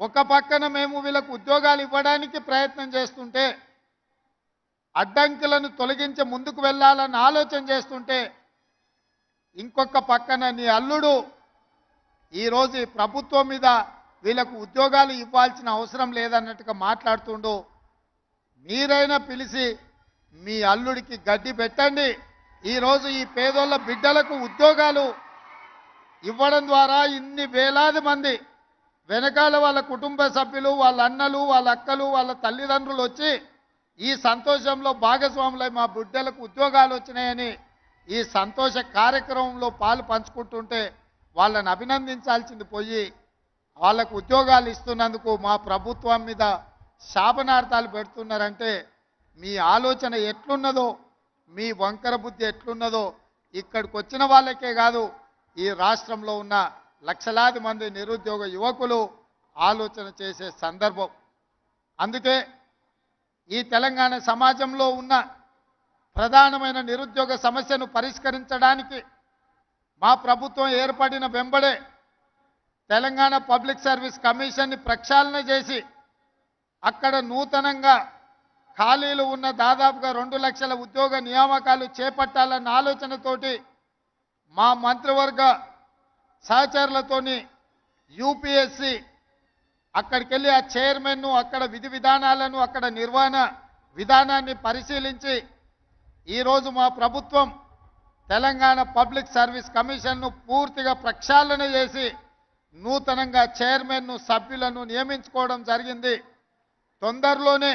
ఒక పక్కన మేము వీళ్ళకు ఉద్యోగాలు ఇవ్వడానికి ప్రయత్నం చేస్తుంటే అడ్డంకులను తొలగించి ముందుకు వెళ్ళాలని ఆలోచన చేస్తుంటే ఇంకొక పక్కన నీ అల్లుడు ఈరోజు ఈ ప్రభుత్వం మీద వీళ్ళకు ఉద్యోగాలు ఇవ్వాల్సిన అవసరం లేదన్నట్టుగా మాట్లాడుతుండు. మీరైనా పిలిచి మీ అల్లుడికి గడ్డి పెట్టండి. ఈరోజు ఈ పేదోళ్ళ బిడ్డలకు ఉద్యోగాలు ఇవ్వడం ద్వారా ఇన్ని వేలాది మంది వెనకాల వాళ్ళ కుటుంబ సభ్యులు, వాళ్ళ అన్నలు, వాళ్ళ అక్కలు, వాళ్ళ తల్లిదండ్రులు వచ్చి ఈ సంతోషంలో భాగస్వాములై మా బిడ్డలకు ఉద్యోగాలు వచ్చినాయని ఈ సంతోష కార్యక్రమంలో పాలు పంచుకుంటుంటే వాళ్ళని అభినందించాల్సింది పోయి వాళ్ళకు ఉద్యోగాలు ఇస్తున్నందుకు మా ప్రభుత్వం మీద శాపనార్థాలు పెడుతున్నారంటే మీ ఆలోచన ఎట్లున్నదో, మీ వంకర బుద్ధి ఎట్లున్నదో ఇక్కడికి వచ్చిన వాళ్ళకే కాదు, ఈ రాష్ట్రంలో ఉన్న లక్షలాది మంది నిరుద్యోగ యువకులు ఆలోచన చేసే సందర్భం. అందుకే ఈ తెలంగాణ సమాజంలో ఉన్న ప్రధానమైన నిరుద్యోగ సమస్యను పరిష్కరించడానికి మా ప్రభుత్వం ఏర్పడిన వెంబడే తెలంగాణ పబ్లిక్ సర్వీస్ కమిషన్ని ప్రక్షాళన చేసి అక్కడ నూతనంగా ఖాళీలు ఉన్న దాదాపుగా 2 లక్షల ఉద్యోగ నియామకాలు చేపట్టాలన్న ఆలోచనతోటి మా మంత్రివర్గ సహచరులతోని యూపీఎస్సీ అక్కడికి వెళ్ళి ఆ చైర్మన్ను, అక్కడ విధి విధానాలను, అక్కడ నిర్వహణ విధానాన్ని పరిశీలించి ఈరోజు మా ప్రభుత్వం తెలంగాణ పబ్లిక్ సర్వీస్ కమిషన్ను పూర్తిగా ప్రక్షాళన చేసి నూతనంగా చైర్మన్ను, సభ్యులను నియమించుకోవడం జరిగింది. తొందరలోనే